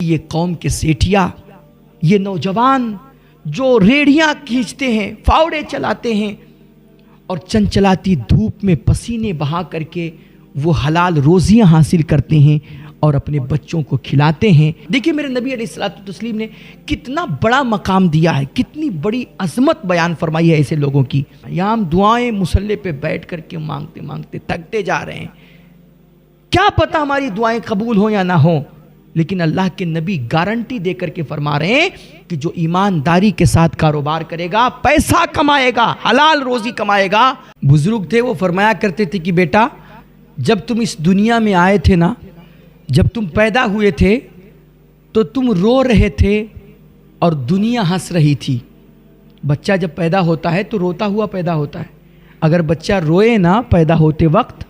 یہ قوم کے سیٹھیا، یہ نوجوان جو ریڑیاں کھینچتے ہیں، فاوڑے چلاتے ہیں اور چنچلاتی دھوپ میں پسینے بہا کر کے وہ حلال روزیاں حاصل کرتے ہیں اور اپنے بچوں کو کھلاتے ہیں۔ دیکھیے میرے نبی علیہ الصلوۃ والتسلیم نے کتنا بڑا مقام دیا ہے، کتنی بڑی عظمت بیان فرمائی ہے ایسے لوگوں کی۔ یہاں ہم دعائیں مصلی پہ بیٹھ کر کے مانگتے مانگتے تھکتے جا رہے ہیں، کیا پتہ ہماری دعائیں قبول ہوں یا نہ ہوں، لیکن اللہ کے نبی گارنٹی دے کر کے فرما رہے ہیں کہ جو ایمانداری کے ساتھ کاروبار کرے گا، پیسہ کمائے گا، حلال روزی کمائے گا۔ بزرگ تھے وہ فرمایا کرتے تھے کہ بیٹا جب تم اس دنیا میں آئے تھے نا، جب تم پیدا ہوئے تھے تو تم رو رہے تھے اور دنیا ہنس رہی تھی۔ بچہ جب پیدا ہوتا ہے تو روتا ہوا پیدا ہوتا ہے، اگر بچہ روئے نا پیدا ہوتے وقت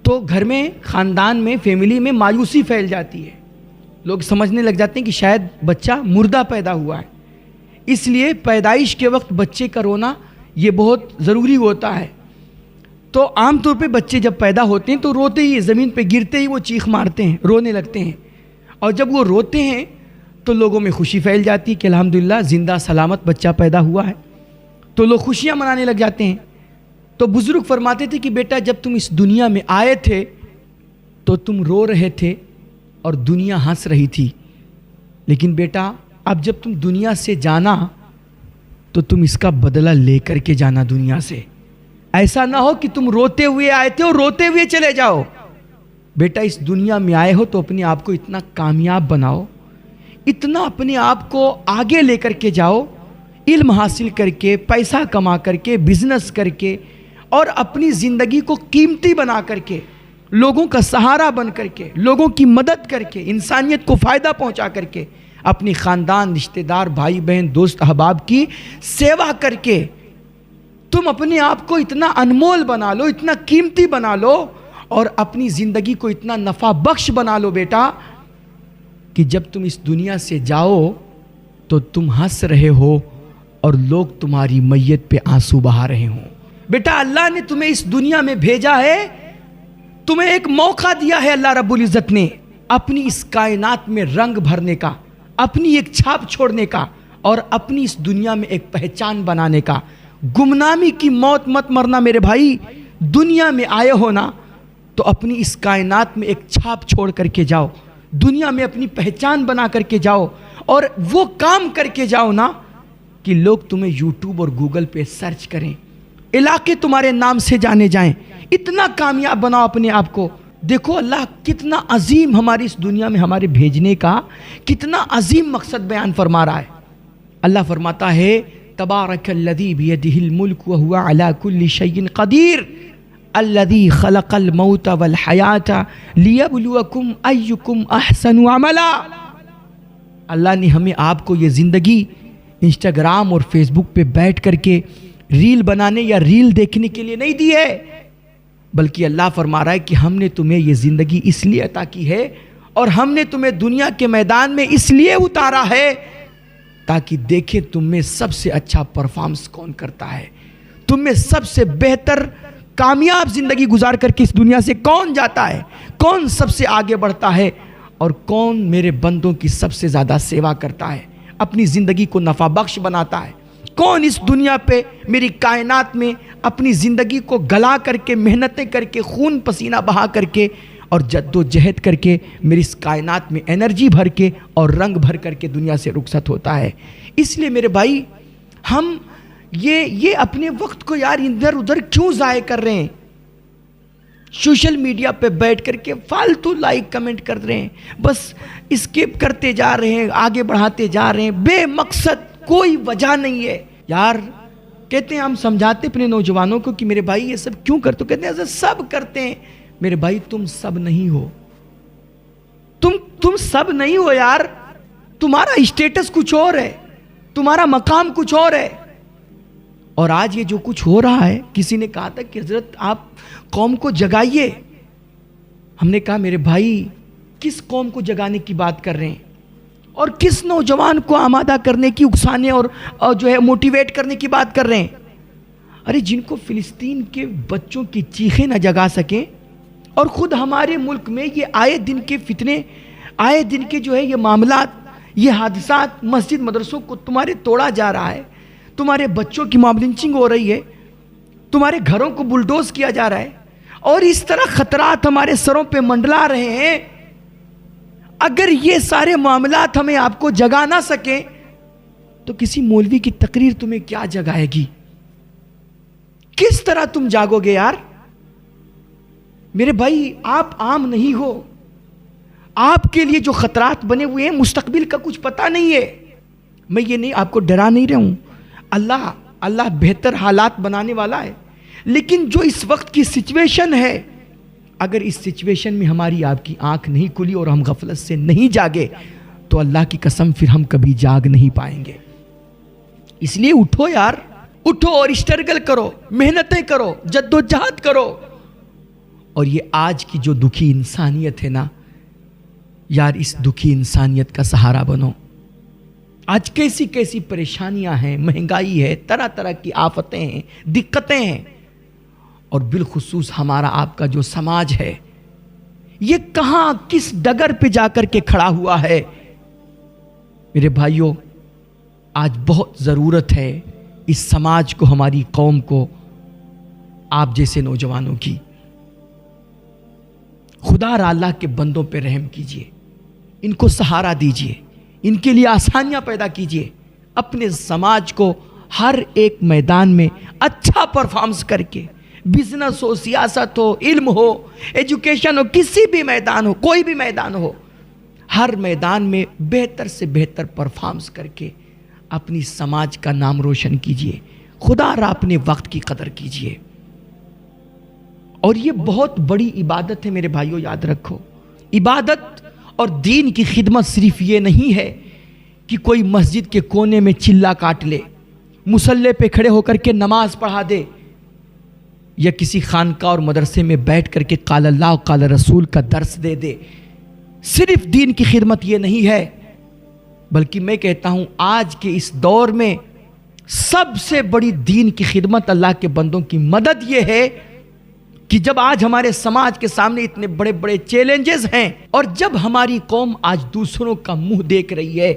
تو گھر میں، خاندان میں، فیملی میں مایوسی پھیل جاتی ہے، لوگ سمجھنے لگ جاتے ہیں کہ شاید بچہ مردہ پیدا ہوا ہے۔ اس لیے پیدائش کے وقت بچے کا رونا یہ بہت ضروری ہوتا ہے۔ تو عام طور پہ بچے جب پیدا ہوتے ہیں تو روتے ہی، زمین پہ گرتے ہی وہ چیخ مارتے ہیں، رونے لگتے ہیں، اور جب وہ روتے ہیں تو لوگوں میں خوشی پھیل جاتی ہے کہ الحمدللہ زندہ سلامت بچہ پیدا ہوا ہے، تو لوگ خوشیاں منانے لگ جاتے ہیں۔ تو بزرگ فرماتے تھے کہ بیٹا جب تم اس دنیا میں آئے تھے تو تم رو رہے تھے اور دنیا ہنس رہی تھی، لیکن بیٹا اب جب تم دنیا سے جانا تو تم اس کا بدلہ لے کر کے جانا دنیا سے۔ ایسا نہ ہو کہ تم روتے ہوئے آئے تھے اور روتے ہوئے چلے جاؤ۔ بیٹا اس دنیا میں آئے ہو تو اپنے آپ کو اتنا کامیاب بناؤ، اتنا اپنے آپ کو آگے لے کر کے جاؤ، علم حاصل کر کے، پیسہ کما کر کے، بزنس کر کے، اور اپنی زندگی کو قیمتی بنا کر کے، لوگوں کا سہارا بن کر کے، لوگوں کی مدد کر کے، انسانیت کو فائدہ پہنچا کر کے، اپنی خاندان، رشتہ دار، بھائی بہن، دوست احباب کی سیوا کر کے تم اپنے آپ کو اتنا انمول بنا لو، اتنا قیمتی بنا لو، اور اپنی زندگی کو اتنا نفع بخش بنا لو بیٹا کہ جب تم اس دنیا سے جاؤ تو تم ہنس رہے ہو اور لوگ تمہاری میت پہ آنسو بہا رہے ہوں۔ بیٹا اللہ نے تمہیں اس دنیا میں بھیجا ہے، تمہیں ایک موقع دیا ہے اللہ رب العزت نے اپنی اس کائنات میں رنگ بھرنے کا، اپنی ایک چھاپ چھوڑنے کا، اور اپنی اس دنیا میں ایک پہچان بنانے کا۔ گمنامی کی موت مت مرنا میرے بھائی، دنیا میں آئے ہو نا تو اپنی اس کائنات میں ایک چھاپ چھوڑ کر کے جاؤ، دنیا میں اپنی پہچان بنا کر کے جاؤ، اور وہ کام کر کے جاؤ نا کہ لوگ تمہیں یوٹیوب اور گوگل پہ سرچ کریں، علاقے تمہارے نام سے جانے جائیں، اتنا کامیاب بناؤ اپنے آپ کو۔ دیکھو اللہ کتنا عظیم ہماری اس دنیا میں ہمارے بھیجنے کا کتنا عظیم مقصد بیان فرما رہا ہے۔ اللہ فرماتا ہے تبارک الذی بیدہ الملک وہو علی کل شیء قدیر الذی خلق الموت والحیات لیبلوکم ایکم احسن عملا۔ اللہ نے ہمیں آپ کو یہ زندگی انسٹاگرام اور فیس بک پہ بیٹھ کر کے ریل بنانے یا ریل دیکھنے کے لیے نہیں دی ہے، بلکہ اللہ فرما رہا ہے کہ ہم نے تمہیں یہ زندگی اس لیے عطا کی ہے، اور ہم نے تمہیں دنیا کے میدان میں اس لیے اتارا ہے تاکہ دیکھیں تم میں سب سے اچھا پرفارمنس کون کرتا ہے، تم میں سب سے بہتر کامیاب زندگی گزار کر کے اس دنیا سے کون جاتا ہے، کون سب سے آگے بڑھتا ہے، اور کون میرے بندوں کی سب سے زیادہ سیوا کرتا ہے، اپنی زندگی کو نفع بخش بناتا ہے، کون اس دنیا پہ میری کائنات میں اپنی زندگی کو گلا کر کے، محنتیں کر کے، خون پسینہ بہا کر کے اور جد و جہد کر کے میری اس کائنات میں انرجی بھر کے اور رنگ بھر کر کے دنیا سے رخصت ہوتا ہے۔ اس لیے میرے بھائی ہم یہ اپنے وقت کو یار ادھر ادھر کیوں ضائع کر رہے ہیں؟ سوشل میڈیا پہ بیٹھ کر کے فالتو لائک کمنٹ کر رہے ہیں، بس اسکپ کرتے جا رہے ہیں، آگے بڑھاتے جا رہے ہیں بے مقصد، کوئی وجہ نہیں ہے یار۔ کہتے ہیں ہم سمجھاتے اپنے نوجوانوں کو کہ میرے بھائی یہ سب کیوں کرتے ہو، کہتے ہیں سب کرتے ہیں۔ میرے بھائی تم سب نہیں ہو، تم سب نہیں ہو یار، تمہارا اسٹیٹس کچھ اور ہے، تمہارا مقام کچھ اور ہے۔ اور آج یہ جو کچھ ہو رہا ہے، کسی نے کہا تھا کہ حضرت آپ قوم کو جگائیے، ہم نے کہا میرے بھائی کس قوم کو جگانے کی بات کر رہے ہیں، اور کس نوجوان کو آمادہ کرنے کی، اکسانے اور جو ہے موٹیویٹ کرنے کی بات کر رہے ہیں؟ ارے جن کو فلسطین کے بچوں کی چیخیں نہ جگا سکیں، اور خود ہمارے ملک میں یہ آئے دن کے فتنے آئے دن کے جو ہے یہ معاملات، یہ حادثات، مسجد مدرسوں کو تمہارے توڑا جا رہا ہے، تمہارے بچوں کی ماب لنچنگ ہو رہی ہے، تمہارے گھروں کو بلڈوز کیا جا رہا ہے، اور اس طرح خطرات ہمارے سروں پہ منڈلا رہے ہیں. اگر یہ سارے معاملات ہمیں آپ کو جگا نہ سکیں تو کسی مولوی کی تقریر تمہیں کیا جگائے گی؟ کس طرح تم جاگو گے یار؟ میرے بھائی آپ عام نہیں ہو، آپ کے لیے جو خطرات بنے ہوئے ہیں مستقبل کا کچھ پتہ نہیں ہے. میں یہ نہیں آپ کو ڈرا نہیں رہا ہوں، اللہ بہتر حالات بنانے والا ہے، لیکن جو اس وقت کی سچویشن ہے، اگر اس سچویشن میں ہماری آپ کی آنکھ نہیں کھلی اور ہم غفلت سے نہیں جاگے تو اللہ کی قسم پھر ہم کبھی جاگ نہیں پائیں گے. اس لیے اٹھو یار، اٹھو اور اسٹرگل کرو، محنتیں کرو، جد و جہد کرو. اور یہ آج کی جو دکھی انسانیت ہے نا یار، اس دکھی انسانیت کا سہارا بنو. آج کیسی کیسی پریشانیاں ہیں، مہنگائی ہے، طرح طرح کی آفتیں ہیں، دقتیں ہیں، اور بالخصوص ہمارا آپ کا جو سماج ہے یہ کہاں کس ڈگر پہ جا کر کے کھڑا ہوا ہے. میرے بھائیوں، آج بہت ضرورت ہے اس سماج کو، ہماری قوم کو، آپ جیسے نوجوانوں کی. خدا را اللہ کے بندوں پہ رحم کیجئے، ان کو سہارا دیجئے، ان کے لیے آسانیاں پیدا کیجئے. اپنے سماج کو ہر ایک میدان میں اچھا پرفارمنس کر کے، بزنس ہو، سیاست ہو، علم ہو، ایجوکیشن ہو، کسی بھی میدان ہو، کوئی بھی میدان ہو، ہر میدان میں بہتر سے بہتر پرفارمنس کر کے اپنی سماج کا نام روشن کیجئے. خدا را اپنے وقت کی قدر کیجئے. اور یہ بہت بڑی عبادت ہے میرے بھائیوں، یاد رکھو. عبادت اور دین کی خدمت صرف یہ نہیں ہے کہ کوئی مسجد کے کونے میں چلا کاٹ لے، مصلی پہ کھڑے ہو کر کے نماز پڑھا دے، یا کسی خانقاہ اور مدرسے میں بیٹھ کر کے قال اللہ قال رسول کا درس دے دے. صرف دین کی خدمت یہ نہیں ہے، بلکہ میں کہتا ہوں آج کے اس دور میں سب سے بڑی دین کی خدمت، اللہ کے بندوں کی مدد یہ ہے کہ جب آج ہمارے سماج کے سامنے اتنے بڑے بڑے چیلنجز ہیں، اور جب ہماری قوم آج دوسروں کا منہ دیکھ رہی ہے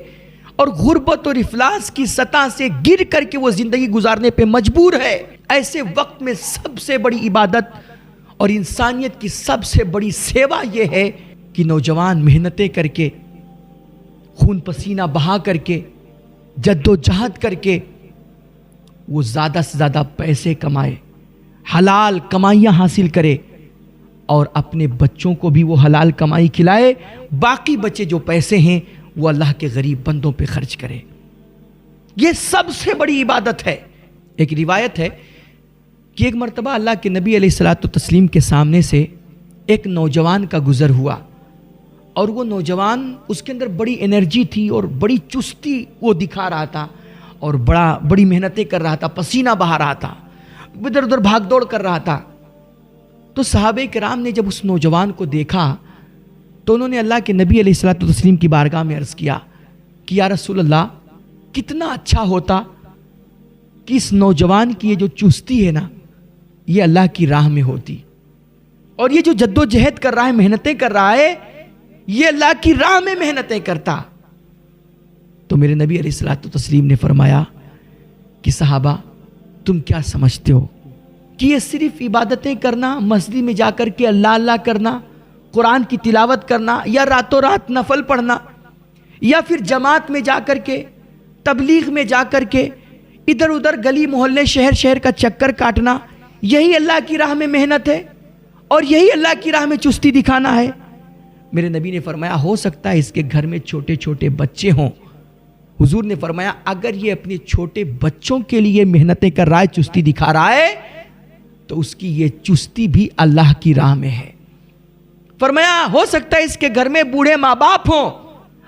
اور غربت اور افلاس کی سطح سے گر کر کے وہ زندگی گزارنے پہ مجبور ہے، ایسے وقت میں سب سے بڑی عبادت اور انسانیت کی سب سے بڑی سیوا یہ ہے کہ نوجوان محنتیں کر کے، خون پسینہ بہا کر کے، جد و جہد کر کے وہ زیادہ سے زیادہ پیسے کمائے، حلال کمائیاں حاصل کرے، اور اپنے بچوں کو بھی وہ حلال کمائی کھلائے. باقی بچے جو پیسے ہیں وہ اللہ کے غریب بندوں پہ خرچ کرے. یہ سب سے بڑی عبادت ہے. ایک روایت ہے کہ ایک مرتبہ اللہ کے نبی علیہ الصلوۃ والتسلیم کے سامنے سے ایک نوجوان کا گزر ہوا، اور وہ نوجوان، اس کے اندر بڑی انرجی تھی اور بڑی چستی وہ دکھا رہا تھا، اور بڑی محنتیں کر رہا تھا، پسینہ بہا رہا تھا، ادھر ادھر بھاگ دوڑ کر رہا تھا. تو صحابہ کرام نے جب اس نوجوان کو دیکھا تو انہوں نے اللہ کے نبی علیہ الصلوۃ والتسلیم کی بارگاہ میں عرض کیا کہ یا رسول اللہ، کتنا اچھا ہوتا کہ اس نوجوان کی یہ جو چستی ہے نا یہ اللہ کی راہ میں ہوتی، اور یہ جو جد و جہد کر رہا ہے، محنتیں کر رہا ہے، یہ اللہ کی راہ میں محنتیں کرتا. تو میرے نبی علیہ الصلوۃ والتسلیم نے فرمایا کہ صحابہ، تم کیا سمجھتے ہو کہ یہ صرف عبادتیں کرنا، مسجد میں جا کر کے اللہ اللہ کرنا، قرآن کی تلاوت کرنا، یا راتوں رات نفل پڑھنا، یا پھر جماعت میں جا کر کے، تبلیغ میں جا کر کے ادھر ادھر گلی محلے شہر شہر کا چکر کاٹنا، یہی اللہ کی راہ میں محنت ہے اور یہی اللہ کی راہ میں چستی دکھانا ہے؟ میرے نبی نے فرمایا ہو سکتا ہے اس کے گھر میں چھوٹے چھوٹے بچے ہوں. حضور نے فرمایا اگر یہ اپنے چھوٹے بچوں کے لیے محنتیں کر رہا ہے، چستی دکھا رہا ہے، تو اس کی یہ چستی بھی اللہ کی راہ میں ہے. فرمایا ہو سکتا ہے اس کے گھر میں بوڑھے ماں باپ ہوں،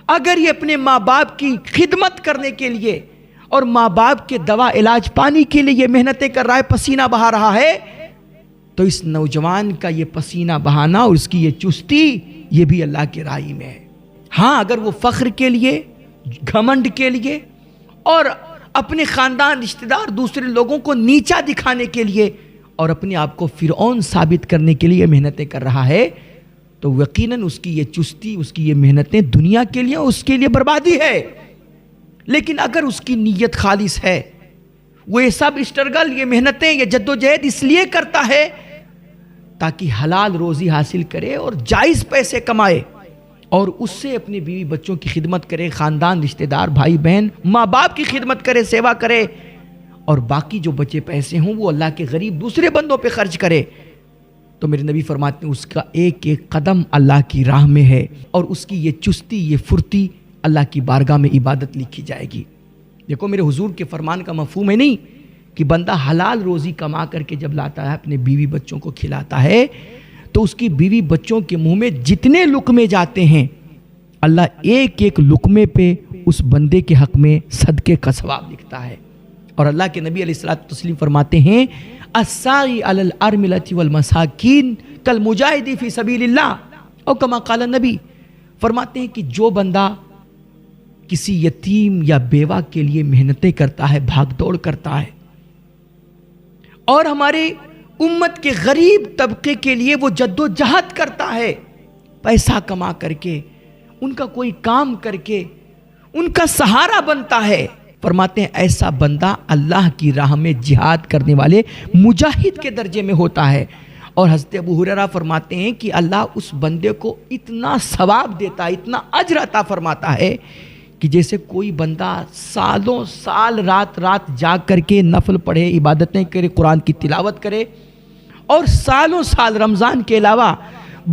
اگر یہ اپنے ماں باپ کی خدمت کرنے کے لیے اور ماں باپ کے دوا علاج پانے کے لیے یہ محنتیں کر رہا ہے، پسینہ بہا رہا ہے، تو اس نوجوان کا یہ پسینہ بہانا اور اس کی یہ چستی یہ بھی اللہ کے راہ میں ہے. ہاں، اگر وہ فخر کے لیے، گھمنڈ کے لیے اور اپنے خاندان، رشتہ دار، دوسرے لوگوں کو نیچا دکھانے کے لیے اور اپنے آپ کو فرعون ثابت کرنے کے لیے محنتیں کر رہا ہے، تو یقیناً اس کی یہ چستی، اس کی یہ محنتیں دنیا کے لیے اس کے لیے بربادی ہے. لیکن اگر اس کی نیت خالص ہے، وہ یہ سب اسٹرگل، یہ محنتیں، یہ جدوجہد اس لیے کرتا ہے تاکہ حلال روزی حاصل کرے اور جائز پیسے کمائے اور اس سے اپنے بیوی بچوں کی خدمت کرے، خاندان، رشتہ دار، بھائی بہن، ماں باپ کی خدمت کرے، سیوا کرے، اور باقی جو بچے پیسے ہوں وہ اللہ کے غریب دوسرے بندوں پہ خرچ کرے، تو میرے نبی فرماتے ہیں اس کا ایک ایک قدم اللہ کی راہ میں ہے اور اس کی یہ چستی، یہ پھرتی اللہ کی بارگاہ میں عبادت لکھی جائے گی. دیکھو میرے حضور کے فرمان کا مفہوم ہے نہیں کہ بندہ حلال روزی کما کر کے جب لاتا ہے اپنے بیوی بچوں کو کھلاتا ہے تو اس کی بیوی بچوں کے منہ میں جتنے لقمے جاتے ہیں اللہ ایک ایک لقمے پہ اس بندے کے حق میں صدقے کا ثواب لکھتا ہے. اور اللہ کے نبی علیہ الصلوۃ والتسلیم فرماتے ہیں الساعی علی الارملۃ والمساکین کالمجاہد فی سبیل اللہ، اور کما قال النبی، فرماتے ہیں کہ جو بندہ کسی یتیم یا بیوہ کے لیے محنتیں کرتا ہے، بھاگ دوڑ کرتا ہے، اور ہمارے امت کے غریب طبقے کے لیے وہ جد و جہد کرتا ہے، پیسہ کما کر کے، ان کا کوئی کام کر کے ان کا سہارا بنتا ہے، فرماتے ہیں ایسا بندہ اللہ کی راہ میں جہاد کرنے والے مجاہد کے درجے میں ہوتا ہے. اور حضرت ابو ہریرہ فرماتے ہیں کہ اللہ اس بندے کو اتنا ثواب دیتا ہے، اتنا اجر عطا فرماتا ہے کہ جیسے کوئی بندہ سالوں سال رات رات جاگ کر کے نفل پڑھے، عبادتیں کرے، قرآن کی تلاوت کرے، اور سالوں سال رمضان کے علاوہ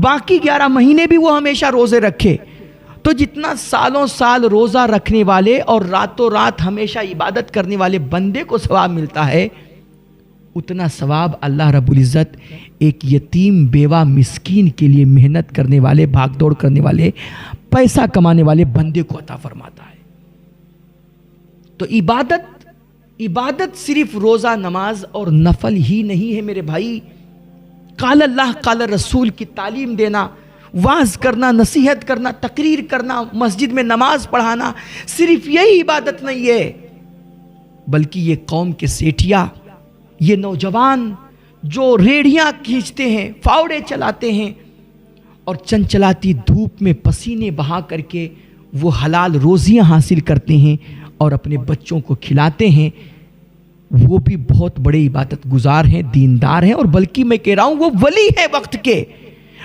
باقی 11 مہینے بھی وہ ہمیشہ روزے رکھے. تو جتنا سالوں سال روزہ رکھنے والے اور راتوں رات ہمیشہ عبادت کرنے والے بندے کو ثواب ملتا ہے، اتنا ثواب اللہ رب العزت ایک یتیم بیوہ مسکین کے لیے محنت کرنے والے، بھاگ دوڑ کرنے والے، پیسہ کمانے والے بندے کو عطا فرماتا ہے. تو عبادت صرف روزہ، نماز اور نفل ہی نہیں ہے میرے بھائی. قال اللہ قال رسول کی تعلیم دینا، واعظ کرنا، نصیحت کرنا، تقریر کرنا، مسجد میں نماز پڑھانا، صرف یہی عبادت نہیں ہے، بلکہ یہ قوم کے سیٹھیا، یہ نوجوان جو ریڑیاں کھینچتے ہیں، فاوڑے چلاتے ہیں اور چنچلاتی دھوپ میں پسینے بہا کر کے وہ حلال روزیاں حاصل کرتے ہیں اور اپنے بچوں کو کھلاتے ہیں، وہ بھی بہت بڑے عبادت گزار ہیں، دیندار ہیں، اور بلکہ میں کہہ رہا ہوں وہ ولی ہے وقت کے.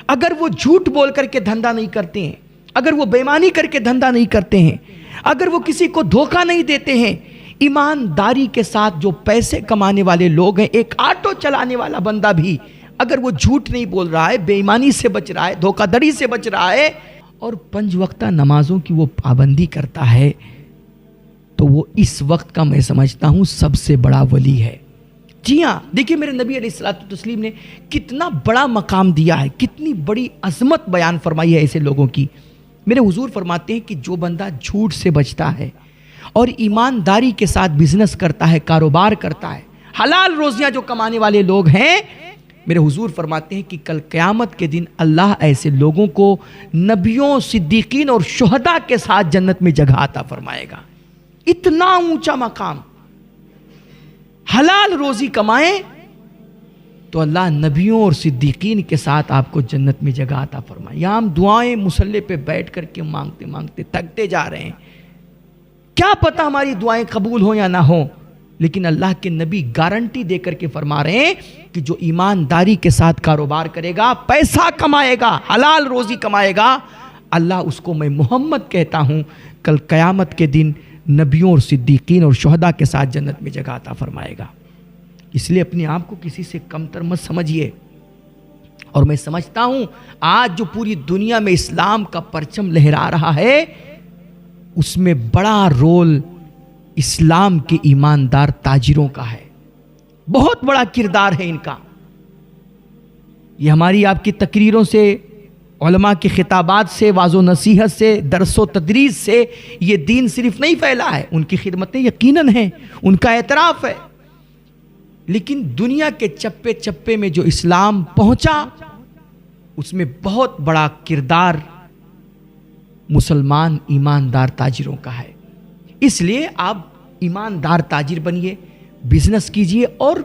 اگر وہ جھوٹ بول کر کے دھندا نہیں کرتے ہیں، اگر وہ بے ایمانی کر کے دھندا نہیں کرتے ہیں، اگر وہ کسی کو دھوکہ نہیں دیتے ہیں، ایمانداری کے ساتھ جو پیسے کمانے والے لوگ ہیں، ایک آٹو چلانے والا بندہ بھی اگر وہ جھوٹ نہیں بول رہا ہے، بے ایمانی سے بچ رہا ہے، دھوکہ دڑی سے بچ رہا ہے، اور 5 وقتہ نمازوں کی وہ پابندی کرتا ہے، تو وہ اس وقت کا میں سمجھتا ہوں سب سے بڑا ولی ہے. جی ہاں، دیکھیے میرے نبی علیہ الصلوۃ والتسلیم نے کتنا بڑا مقام دیا ہے، کتنی بڑی عظمت بیان فرمائی ہے ایسے لوگوں کی. میرے حضور فرماتے ہیں کہ جو بندہ جھوٹ سے بچتا ہے اور ایمانداری کے ساتھ بزنس کرتا ہے، کاروبار کرتا ہے، حلال روزیاں جو کمانے والے لوگ ہیں، میرے حضور فرماتے ہیں کہ کل قیامت کے دن اللہ ایسے لوگوں کو نبیوں، صدیقین اور شہداء کے ساتھ جنت میں جگہ عطا فرمائے گا. اتنا اونچا مقام. حلال روزی کمائیں تو اللہ نبیوں اور صدیقین کے ساتھ آپ کو جنت میں جگہ عطا فرمائے. یہاں ہم دعائیں مصلی پہ بیٹھ کر کے مانگتے مانگتے تھکتے جا رہے ہیں، کیا پتہ ہماری دعائیں قبول ہوں یا نہ ہوں، لیکن اللہ کے نبی گارنٹی دے کر کے فرما رہے ہیں کہ جو ایمانداری کے ساتھ کاروبار کرے گا، پیسہ کمائے گا، حلال روزی کمائے گا، اللہ اس کو میں محمد کہتا ہوں کل قیامت کے دن نبیوں اور صدیقین اور شہداء کے ساتھ جنت میں جگہ عطا فرمائے گا. اس لیے اپنے آپ کو کسی سے کمتر مت سمجھیے. اور میں سمجھتا ہوں آج جو پوری دنیا میں اسلام کا پرچم لہرا رہا ہے، اس میں بڑا رول اسلام کے ایماندار تاجروں کا ہے، بہت بڑا کردار ہے ان کا. یہ ہماری آپ کی تقریروں سے، علماء کی خطابات سے، واعظ و نصیحت سے، درس و تدریس سے یہ دین صرف نہیں پھیلا ہے، ان کی خدمتیں یقیناً ہیں، ان کا اعتراف ہے، لیکن دنیا کے چپے چپے میں جو اسلام پہنچا اس میں بہت بڑا کردار مسلمان ایماندار تاجروں کا ہے. اس لیے آپ ایماندار تاجر بنیے، بزنس کیجئے اور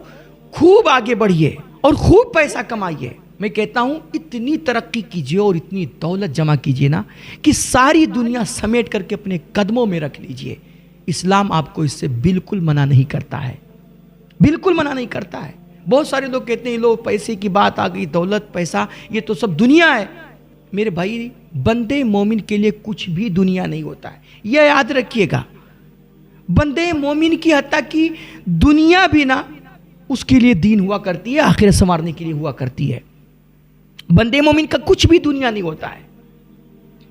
خوب آگے بڑھیے اور خوب پیسہ کمائیے. میں کہتا ہوں اتنی ترقی کیجئے اور اتنی دولت جمع کیجئے نا کہ ساری دنیا سمیٹ کر کے اپنے قدموں میں رکھ لیجئے. اسلام آپ کو اس سے بالکل منع نہیں کرتا ہے, بالکل منع نہیں کرتا ہے. بہت سارے لوگ کہتے ہیں لو پیسے کی بات آ گئی, دولت پیسہ یہ تو سب دنیا ہے. میرے بھائی, بندے مومن کے لیے کچھ بھی دنیا نہیں ہوتا ہے, یہ یاد رکھیے گا. بندے مومن کی حتیٰ کی دنیا بھی نا اس کے لیے دین ہوا کرتی ہے, آخرت سنوارنے کے لیے ہوا کرتی ہے. بندے مومن کا کچھ بھی دنیا نہیں ہوتا ہے,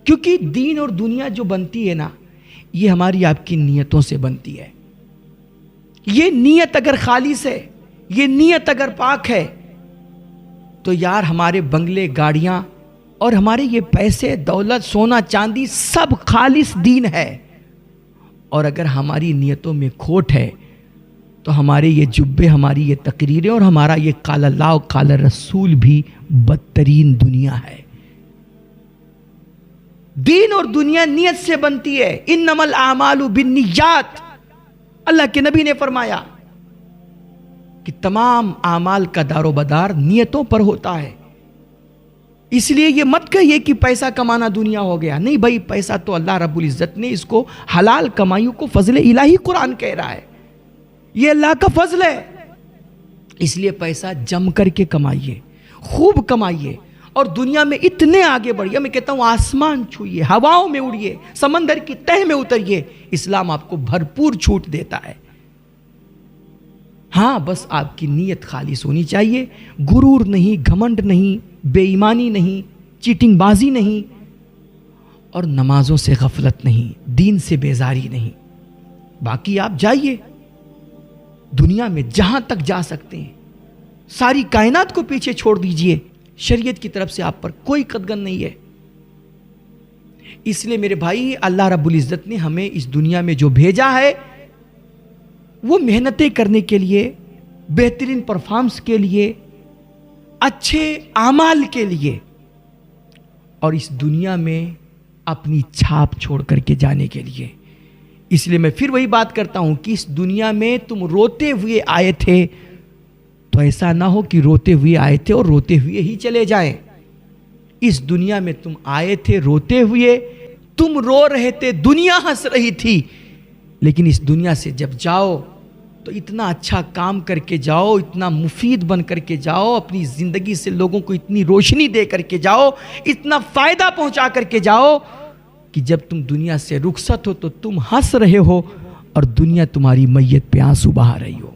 کیونکہ دین اور دنیا جو بنتی ہے نا یہ ہماری آپ کی نیتوں سے بنتی ہے. یہ نیت اگر خالص ہے, یہ نیت اگر پاک ہے تو یار ہمارے بنگلے, گاڑیاں اور ہمارے یہ پیسے, دولت, سونا, چاندی سب خالص دین ہے. اور اگر ہماری نیتوں میں کھوٹ ہے تو ہمارے یہ جبے, ہماری یہ تقریریں اور ہمارا یہ قال اللہ و قال رسول بھی بدترین دنیا ہے. دین اور دنیا نیت سے بنتی ہے. انما الاعمال بالنیات, اللہ کے نبی نے فرمایا کہ تمام اعمال کا دار و بدار نیتوں پر ہوتا ہے. اس لیے یہ مت کہیے کہ پیسہ کمانا دنیا ہو گیا. نہیں بھائی, پیسہ تو اللہ رب العزت نے اس کو حلال کمائیوں کو فضل الہی قرآن کہہ رہا ہے, یہ اللہ کا فضل ہے. اس لیے پیسہ جم کر کے کمائیے, خوب کمائیے اور دنیا میں اتنے آگے بڑھیے. میں کہتا ہوں آسمان چھوئیے, ہواؤں میں اڑیے, سمندر کی تہ میں اتریے. اسلام آپ کو بھرپور چھوٹ دیتا ہے. ہاں بس آپ کی نیت خالص ہونی چاہیے, غرور نہیں, گھمنڈ نہیں, بے ایمانی نہیں, چیٹنگ بازی نہیں, اور نمازوں سے غفلت نہیں, دین سے بیزاری نہیں. باقی آپ جائیے دنیا میں جہاں تک جا سکتے ہیں, ساری کائنات کو پیچھے چھوڑ دیجئے, شریعت کی طرف سے آپ پر کوئی قدغن نہیں ہے. اس لیے میرے بھائی, اللہ رب العزت نے ہمیں اس دنیا میں جو بھیجا ہے وہ محنتیں کرنے کے لیے, بہترین پرفارمنس کے لیے, اچھے اعمال کے لیے, اور اس دنیا میں اپنی چھاپ چھوڑ کر کے جانے کے لیے. اس لیے میں پھر وہی بات کرتا ہوں کہ اس دنیا میں تم روتے ہوئے آئے تھے تو ایسا نہ ہو کہ روتے ہوئے آئے تھے اور روتے ہوئے ہی چلے جائیں. اس دنیا میں تم آئے تھے روتے ہوئے, تم رو رہے تھے, دنیا ہنس رہی تھی, لیکن اس دنیا سے جب جاؤ تو اتنا اچھا کام کر کے جاؤ, اتنا مفید بن کر کے جاؤ, اپنی زندگی سے لوگوں کو اتنی روشنی دے کر کے جاؤ, اتنا فائدہ پہنچا کر کے جاؤ کہ جب تم دنیا سے رخصت ہو تو تم ہنس رہے ہو اور دنیا تمہاری میت پہ آنسو بہا رہی ہو.